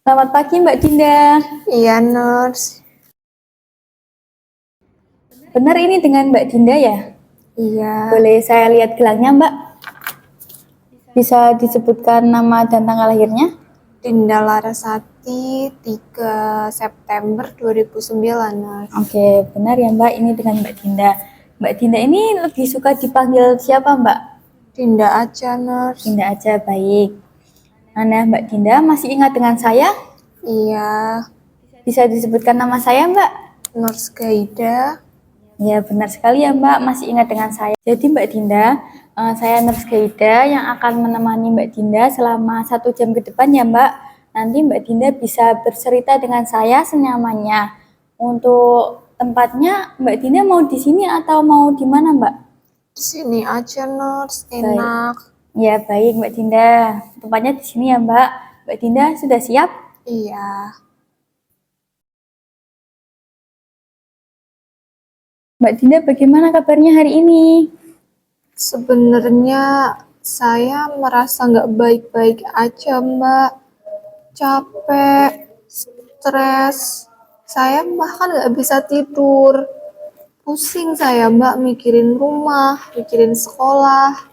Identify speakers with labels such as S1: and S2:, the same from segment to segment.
S1: Selamat pagi Mbak Dinda.
S2: Iya, Nurse.
S1: Benar ini dengan Mbak Dinda ya?
S2: Iya.
S1: Boleh saya lihat gelangnya Mbak? Bisa disebutkan nama dan tanggal lahirnya?
S2: Dinda Larasati, 3 September 2009, Nurse.
S1: Oke, benar ya Mbak, ini dengan Mbak Dinda. Mbak Dinda ini lebih suka dipanggil siapa Mbak?
S2: Dinda aja, Nurse.
S1: Dinda aja, baik. Nah, Mbak Dinda masih ingat dengan saya?
S2: Iya.
S1: Bisa disebutkan nama saya Mbak?
S2: Nurse Gaida.
S1: Ya, benar sekali ya Mbak, masih ingat dengan saya. Jadi Mbak Dinda, saya Nurse Gaida yang akan menemani Mbak Dinda selama 1 jam ke depan ya Mbak. Nanti Mbak Dinda bisa bercerita dengan saya senyamannya. Untuk tempatnya Mbak Dinda mau di sini atau mau di mana Mbak?
S2: Di sini aja, Nurse. Enak.
S1: Ya, baik Mbak Dinda. Tempatnya di sini ya Mbak. Mbak Dinda sudah siap?
S2: Iya.
S1: Mbak Dinda bagaimana kabarnya hari ini?
S2: Sebenarnya saya merasa nggak baik-baik aja, Mbak. Capek, stres. Saya bahkan nggak bisa tidur. Pusing saya, Mbak, mikirin rumah, mikirin sekolah.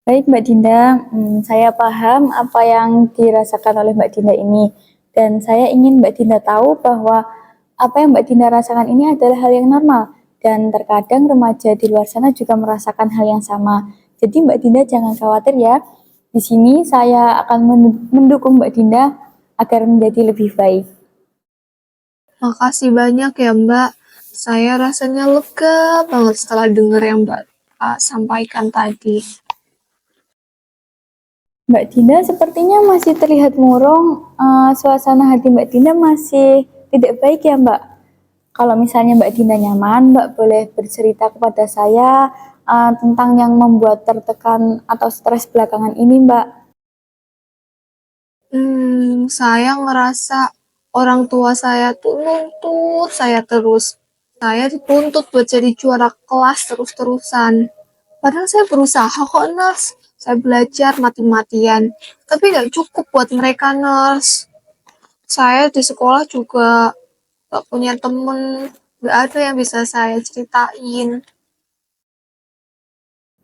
S1: Baik Mbak Dinda, saya paham apa yang dirasakan oleh Mbak Dinda ini. Dan saya ingin Mbak Dinda tahu bahwa apa yang Mbak Dinda rasakan ini adalah hal yang normal. Dan terkadang remaja di luar sana juga merasakan hal yang sama. Jadi Mbak Dinda jangan khawatir ya. Di sini saya akan mendukung Mbak Dinda agar menjadi lebih baik.
S2: Makasih banyak ya, Mbak. Saya rasanya lega banget setelah dengar yang Mbak sampaikan tadi.
S1: Mbak Dinda sepertinya masih terlihat murung, suasana hati Mbak Dinda masih tidak baik ya Mbak? Kalau misalnya Mbak Dinda nyaman, Mbak boleh bercerita kepada saya tentang yang membuat tertekan atau stres belakangan ini Mbak.
S2: Saya ngerasa orang tua saya tuh nuntut saya terus. Saya dituntut buat jadi juara kelas terus-terusan. Padahal saya berusaha kok, Nurse. Saya belajar mati-matian. Tapi nggak cukup buat mereka, Nurse. Saya di sekolah juga nggak punya temen. Nggak ada yang bisa saya ceritain.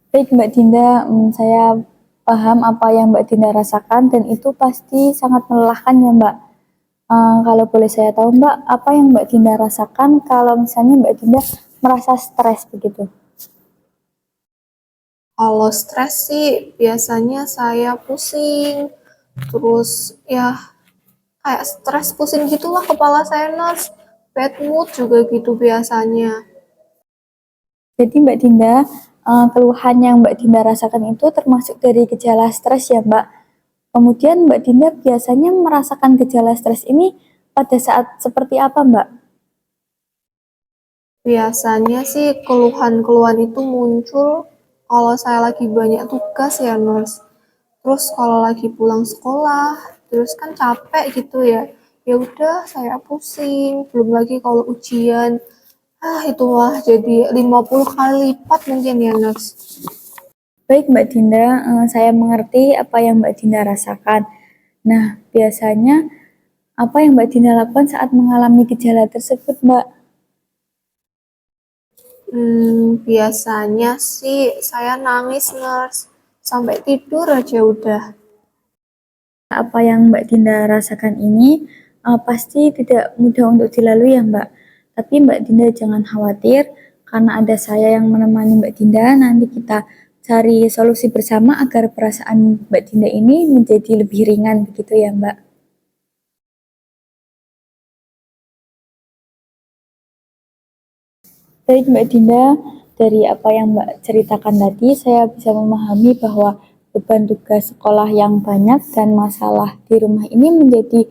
S1: Baik Mbak Dinda, saya paham apa yang Mbak Dinda rasakan dan itu pasti sangat melelahkan ya Mbak. Kalau boleh saya tahu Mbak, apa yang Mbak Dinda rasakan kalau misalnya Mbak Dinda merasa stres begitu?
S2: Kalau stres sih biasanya saya pusing. Terus ya kayak stres pusing gitulah kepala saya, Nurse. Bad mood juga gitu biasanya.
S1: Jadi Mbak Dinda, keluhan yang Mbak Dinda rasakan itu termasuk dari gejala stres ya Mbak. Kemudian Mbak Dinda biasanya merasakan gejala stres ini pada saat seperti apa Mbak?
S2: Biasanya sih keluhan-keluhan itu muncul kalau saya lagi banyak tugas ya, Nurse. Terus kalau lagi pulang sekolah, terus kan capek gitu ya. Ya udah saya pusing, belum lagi kalau ujian. Itu mah jadi 50 kali lipat mungkin ya, Nurse.
S1: Baik Mbak Dinda, saya mengerti apa yang Mbak Dinda rasakan. Nah, biasanya apa yang Mbak Dinda lakukan saat mengalami gejala tersebut Mbak?
S2: Biasanya sih saya nangis, Nurse. Sampai tidur aja udah.
S1: Apa yang Mbak Dinda rasakan ini pasti tidak mudah untuk dilalui ya Mbak. Tapi Mbak Dinda jangan khawatir, karena ada saya yang menemani Mbak Dinda, nanti kita cari solusi bersama agar perasaan Mbak Dinda ini menjadi lebih ringan begitu ya Mbak. Baik Mbak Dinda, dari apa yang Mbak ceritakan tadi, saya bisa memahami bahwa beban tugas sekolah yang banyak dan masalah di rumah ini menjadi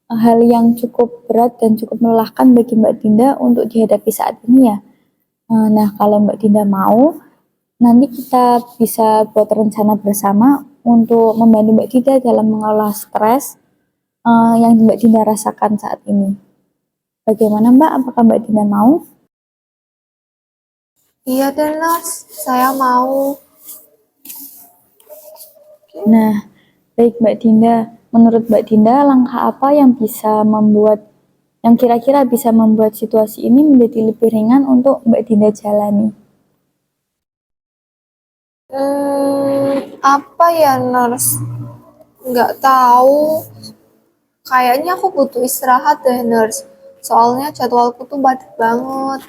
S1: hal yang cukup berat dan cukup melelahkan bagi Mbak Dinda untuk dihadapi saat ini ya. Nah, kalau Mbak Dinda mau, nanti kita bisa buat rencana bersama untuk membantu Mbak Dinda dalam mengelola stres yang Mbak Dinda rasakan saat ini. Bagaimana Mbak? Apakah Mbak Dinda mau?
S2: Iya deh, Nurse. Saya mau.
S1: Nah, baik Mbak Dinda, menurut Mbak Dinda, langkah apa yang kira-kira bisa membuat situasi ini menjadi lebih ringan untuk Mbak Dinda jalani?
S2: Apa ya, Nurse? Nggak tahu. Kayaknya aku butuh istirahat deh, Nurse. Soalnya jadwalku tuh padat banget.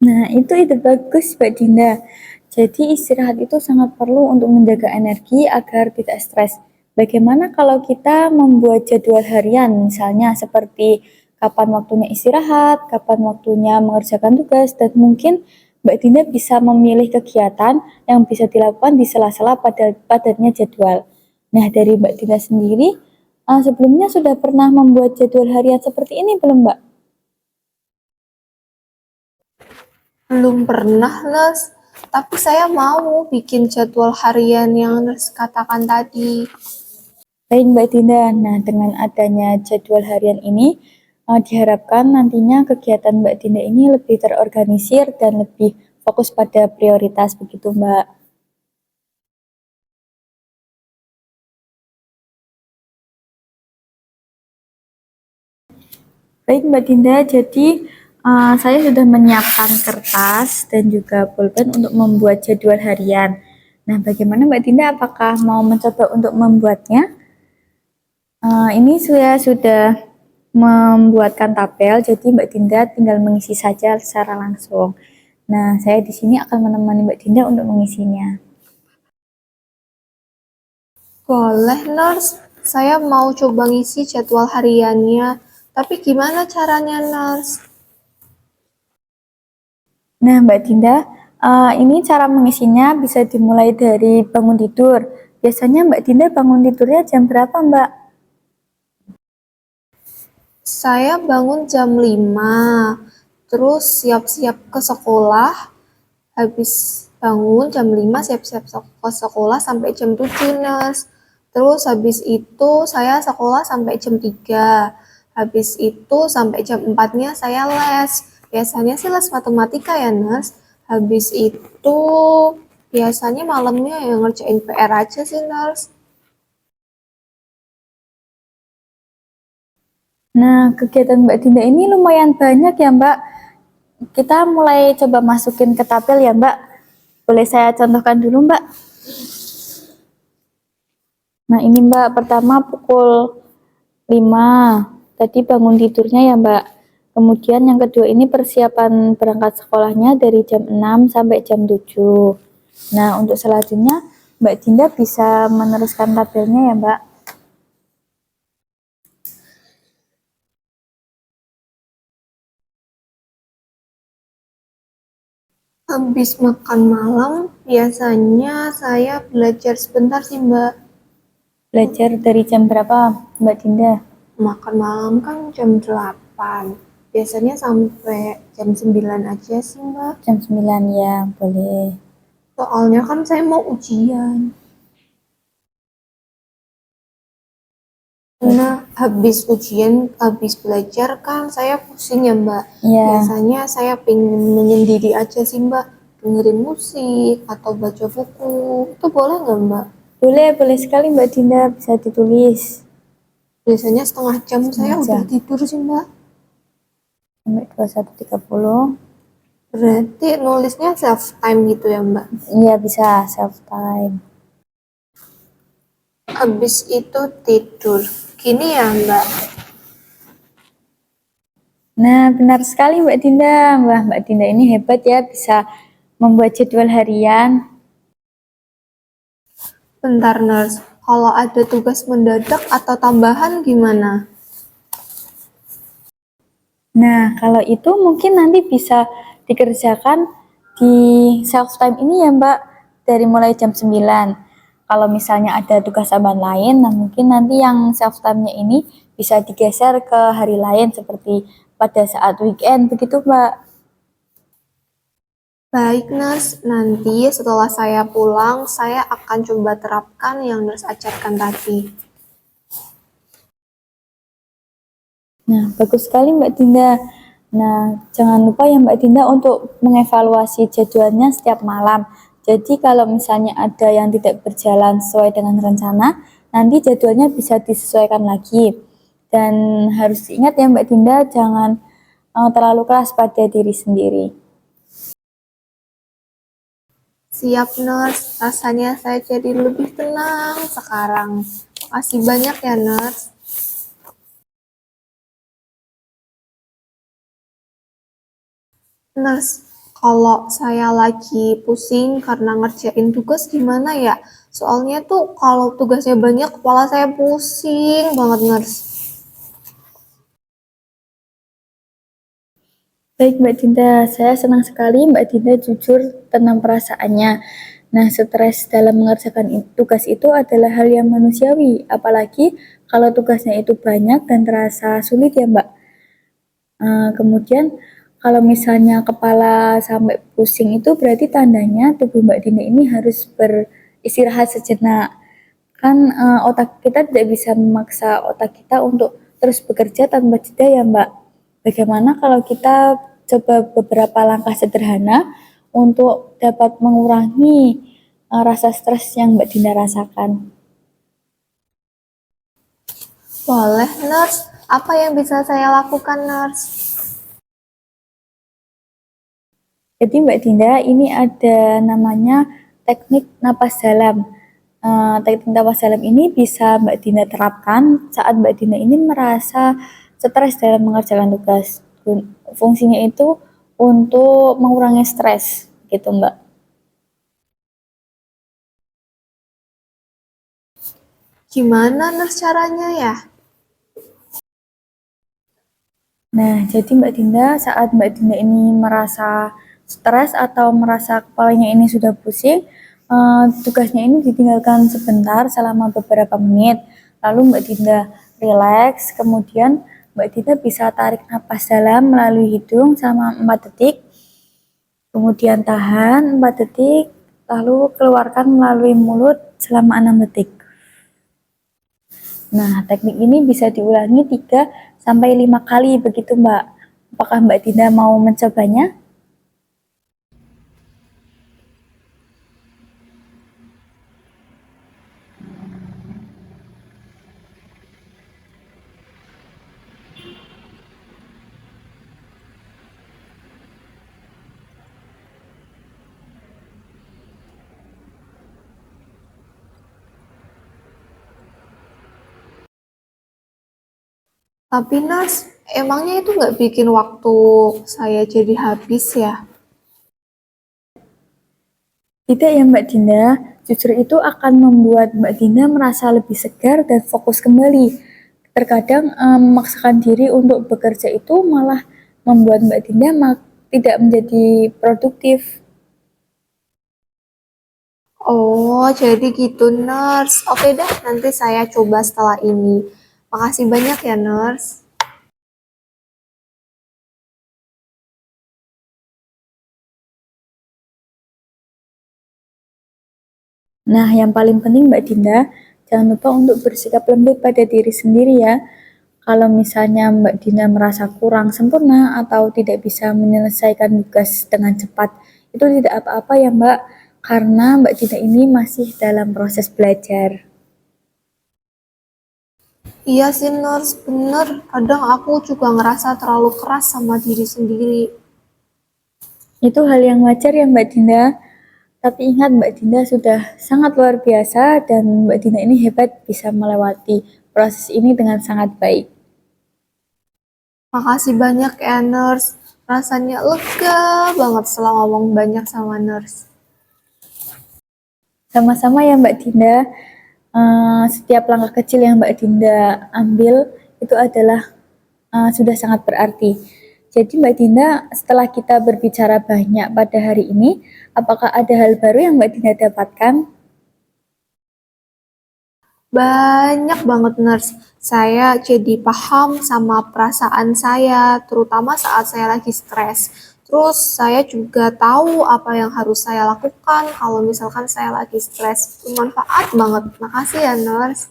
S1: Nah, itu ide bagus Mbak Dinda. Jadi istirahat itu sangat perlu untuk menjaga energi agar tidak stres. Bagaimana kalau kita membuat jadwal harian, misalnya seperti kapan waktunya istirahat, kapan waktunya mengerjakan tugas, dan mungkin Mbak Dinda bisa memilih kegiatan yang bisa dilakukan di sela-sela padatnya jadwal. Nah, dari Mbak Dinda sendiri, sebelumnya sudah pernah membuat jadwal harian seperti ini belum, Mbak?
S2: Belum pernah, Nurse. Tapi saya mau bikin jadwal harian yang Nurse katakan tadi.
S1: Baik Mbak Dinda, nah dengan adanya jadwal harian ini, diharapkan nantinya kegiatan Mbak Dinda ini lebih terorganisir dan lebih fokus pada prioritas begitu Mbak. Baik Mbak Dinda, jadi saya sudah menyiapkan kertas dan juga pulpen untuk membuat jadwal harian. Nah, bagaimana Mbak Dinda? Apakah mau mencoba untuk membuatnya? Ini saya sudah membuatkan tabel, jadi Mbak Dinda tinggal mengisi saja secara langsung. Nah, saya di sini akan menemani Mbak Dinda untuk mengisinya.
S2: Boleh, Nurse. Saya mau coba ngisi jadwal hariannya. Tapi gimana caranya, Nurse?
S1: Nah, Mbak Dinda, ini cara mengisinya bisa dimulai dari bangun tidur. Biasanya Mbak Dinda bangun tidurnya jam berapa, Mbak?
S2: Saya bangun jam 5, terus siap-siap ke sekolah. Habis bangun jam 5 siap-siap ke sekolah sampai jam 7, Nurse. Terus habis itu saya sekolah sampai jam 3. Habis itu sampai jam 4-nya saya les. Biasanya sih les matematika ya, Nurse. Habis itu biasanya malamnya yang ngerjain PR aja sih, Nurse.
S1: Nah, kegiatan Mbak Dinda ini lumayan banyak ya, Mbak. Kita mulai coba masukin ke tabel ya, Mbak. Boleh saya contohkan dulu, Mbak? Nah, ini Mbak, pertama pukul 5. Tadi bangun tidurnya ya, Mbak. Kemudian yang kedua ini persiapan berangkat sekolahnya dari jam 6 sampai jam 7. Nah, untuk selanjutnya Mbak Dinda bisa meneruskan tabelnya ya, Mbak.
S2: Habis makan malam, biasanya saya belajar sebentar sih, Mbak.
S1: Belajar dari jam berapa, Mbak Dinda?
S2: Makan malam kan jam 8. Biasanya sampai jam 9 aja sih, Mbak.
S1: Jam 9 ya, boleh.
S2: Soalnya kan saya mau ujian. Nah, habis ujian, habis belajar kan saya pusing ya, Mbak.
S1: Ya,
S2: Biasanya saya pengen menyendiri aja sih, Mbak. Dengerin musik atau baca buku. Itu boleh nggak, Mbak?
S1: boleh sekali Mbak Dinda, bisa ditulis.
S2: Biasanya setengah jam saya
S1: Setengah
S2: udah
S1: jam.
S2: tidur sih, Mbak.
S1: Sampai 21.30.
S2: Berarti nulisnya self time gitu ya, Mbak?
S1: Iya, bisa self time.
S2: Habis itu tidur. Gini ya, Mbak.
S1: Nah, benar sekali Mbak Dinda. Mbak Dinda ini hebat ya, bisa membuat jadwal harian.
S2: Bentar, Nurse. Kalau ada tugas mendadak atau tambahan gimana?
S1: Nah, kalau itu mungkin nanti bisa dikerjakan di self time ini ya Mbak, dari mulai jam 9. Kalau misalnya ada tugas tambahan lain, nah mungkin nanti yang self time-nya ini bisa digeser ke hari lain seperti pada saat weekend begitu Mbak.
S2: Baik, Nurse. Nanti setelah saya pulang, saya akan coba terapkan yang Nurse ajarkan tadi.
S1: Nah, bagus sekali Mbak Dinda. Nah, jangan lupa ya Mbak Dinda untuk mengevaluasi jadwalnya setiap malam. Jadi kalau misalnya ada yang tidak berjalan sesuai dengan rencana, nanti jadwalnya bisa disesuaikan lagi. Dan harus diingat ya Mbak Dinda, jangan terlalu keras pada diri sendiri.
S2: Siap, Nurse. Rasanya saya jadi lebih tenang sekarang. Makasih banyak ya, Nurse. Nurse, kalau saya lagi pusing karena ngerjain tugas gimana ya? Soalnya tuh kalau tugasnya banyak, kepala saya pusing banget, Nurse.
S1: Baik Mbak Dinda, saya senang sekali Mbak Dinda jujur tentang perasaannya. Nah, stres dalam mengerjakan tugas itu adalah hal yang manusiawi, apalagi kalau tugasnya itu banyak dan terasa sulit ya Mbak. Kemudian kalau misalnya kepala sampai pusing itu berarti tandanya tubuh Mbak Dinda ini harus beristirahat sejenak. Kan otak kita tidak bisa memaksa otak kita untuk terus bekerja tanpa jeda ya Mbak. Bagaimana kalau kita coba beberapa langkah sederhana untuk dapat mengurangi rasa stres yang Mbak Dinda rasakan.
S2: Boleh, Nurse. Apa yang bisa saya lakukan, Nurse?
S1: Jadi Mbak Dinda, ini ada namanya teknik napas dalam. Teknik napas dalam ini bisa Mbak Dinda terapkan saat Mbak Dinda ini merasa stres dalam mengerjakan tugas. Fungsinya itu untuk mengurangi stres, gitu Mbak.
S2: Gimana, Nurse, caranya ya?
S1: Nah, jadi Mbak Dinda, saat Mbak Dinda ini merasa stres atau merasa kepalanya ini sudah pusing, tugasnya ini ditinggalkan sebentar selama beberapa menit. Lalu Mbak Dinda rileks, kemudian Mbak Dinda bisa tarik napas dalam melalui hidung selama 4 detik, kemudian tahan 4 detik, lalu keluarkan melalui mulut selama 6 detik. Nah, teknik ini bisa diulangi 3-5 kali begitu Mbak. Apakah Mbak Dinda mau mencobanya?
S2: Tapi, Nurse, emangnya itu nggak bikin waktu saya jadi habis ya?
S1: Tidak ya Mbak Dinda, justru itu akan membuat Mbak Dinda merasa lebih segar dan fokus kembali. Terkadang memaksakan diri untuk bekerja itu malah membuat Mbak Dinda tidak menjadi produktif.
S2: Oh, jadi gitu, Nurse. Oke deh, nanti saya coba setelah ini. Makasih banyak ya, Nurse.
S1: Nah, yang paling penting Mbak Dinda, jangan lupa untuk bersikap lembut pada diri sendiri ya. Kalau misalnya Mbak Dinda merasa kurang sempurna atau tidak bisa menyelesaikan tugas dengan cepat, itu tidak apa-apa ya Mbak, karena Mbak Dinda ini masih dalam proses belajar.
S2: Iya sih, Nurse. Bener. Kadang aku juga ngerasa terlalu keras sama diri sendiri.
S1: Itu hal yang wajar ya Mbak Dinda, tapi ingat Mbak Dinda sudah sangat luar biasa dan Mbak Dinda ini hebat bisa melewati proses ini dengan sangat baik.
S2: Makasih banyak ya, Nurse. Rasanya lega banget setelah ngomong banyak sama nurse.
S1: Sama-sama ya Mbak Dinda. Setiap langkah kecil yang Mbak Dinda ambil itu adalah sudah sangat berarti. Jadi Mbak Dinda, setelah kita berbicara banyak pada hari ini, apakah ada hal baru yang Mbak Dinda dapatkan?
S2: Banyak banget nurse. Saya jadi paham sama perasaan saya, terutama saat saya lagi stres. Terus saya juga tahu apa yang harus saya lakukan kalau misalkan saya lagi stres. Bermanfaat banget. Makasih ya nurse.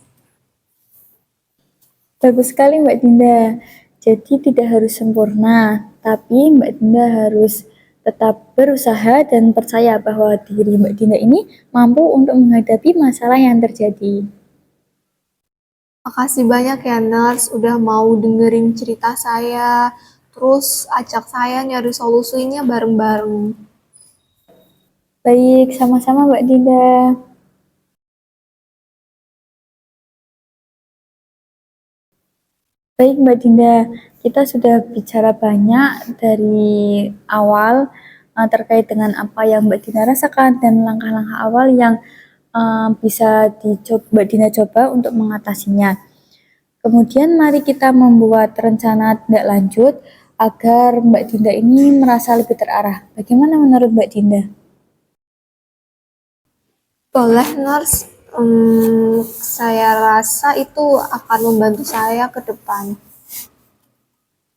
S1: Bagus sekali Mbak Dinda. Jadi tidak harus sempurna, tapi Mbak Dinda harus tetap berusaha dan percaya bahwa diri Mbak Dinda ini mampu untuk menghadapi masalah yang terjadi.
S2: Makasih banyak ya nurse udah mau dengerin cerita saya. Terus ajak saya nyari solusinya bareng-bareng.
S1: Baik, sama-sama Mbak Dinda. Baik Mbak Dinda, kita sudah bicara banyak dari awal terkait dengan apa yang Mbak Dinda rasakan dan langkah-langkah awal yang bisa Mbak Dinda coba untuk mengatasinya. Kemudian mari kita membuat rencana tindak lanjut agar Mbak Dinda ini merasa lebih terarah. Bagaimana menurut Mbak Dinda?
S2: Boleh nurse. Saya rasa itu akan membantu saya ke depan.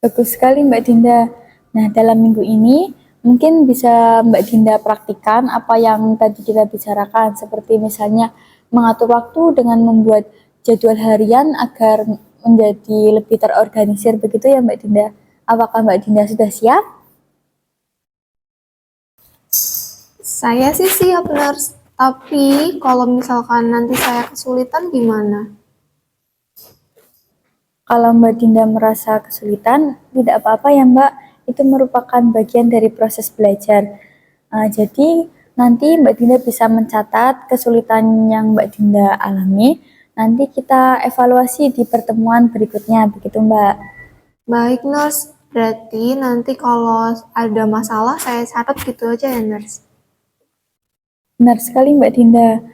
S1: Bagus sekali Mbak Dinda. Nah, dalam minggu ini mungkin bisa Mbak Dinda praktikkan apa yang tadi kita bicarakan, seperti misalnya mengatur waktu dengan membuat jadwal harian agar menjadi lebih terorganisir, begitu ya Mbak Dinda. Apakah Mbak Dinda sudah siap?
S2: Saya sih siap nurse. Tapi kalau misalkan nanti saya kesulitan gimana?
S1: Kalau Mbak Dinda merasa kesulitan, tidak apa-apa ya Mbak, itu merupakan bagian dari proses belajar. Jadi nanti Mbak Dinda bisa mencatat kesulitan yang Mbak Dinda alami, nanti kita evaluasi di pertemuan berikutnya, begitu Mbak.
S2: Baik nurse, berarti nanti kalau ada masalah saya catat gitu aja ya nurse.
S1: Benar sekali Mbak Dinda.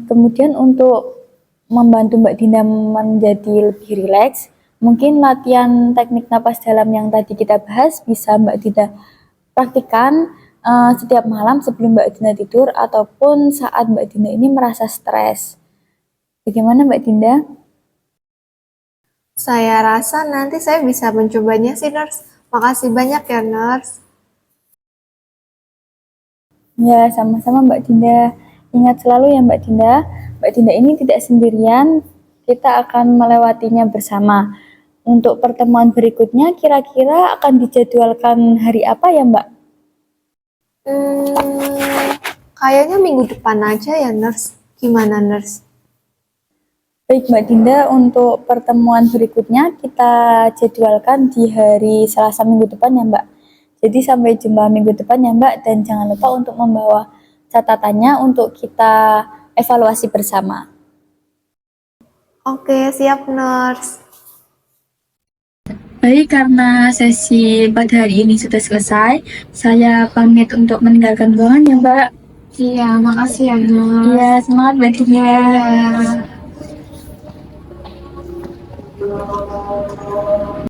S1: Kemudian untuk membantu Mbak Dinda menjadi lebih rileks, mungkin latihan teknik napas dalam yang tadi kita bahas bisa Mbak Dinda praktikan setiap malam sebelum Mbak Dinda tidur ataupun saat Mbak Dinda ini merasa stres. Bagaimana Mbak Dinda?
S2: Saya rasa nanti saya bisa mencobanya sih nurse. Makasih banyak ya nurse.
S1: Ya, sama-sama Mbak Dinda. Ingat selalu ya Mbak Dinda, Mbak Dinda ini tidak sendirian, kita akan melewatinya bersama. Untuk pertemuan berikutnya, kira-kira akan dijadwalkan hari apa ya Mbak?
S2: Kayaknya minggu depan aja ya nurse. Gimana nurse?
S1: Baik Mbak Dinda, untuk pertemuan berikutnya kita jadwalkan di hari Selasa minggu depan ya Mbak. Jadi sampai jumpa minggu depan ya Mbak, dan jangan lupa untuk membawa catatannya untuk kita evaluasi bersama.
S2: Oke, siap nurse.
S1: Baik, karena sesi pada hari ini sudah selesai, saya pamit untuk meninggalkan ruangan ya Mbak.
S2: Iya, makasih ya nurse.
S1: Iya, semangat Mbak Dinda.
S2: Iya.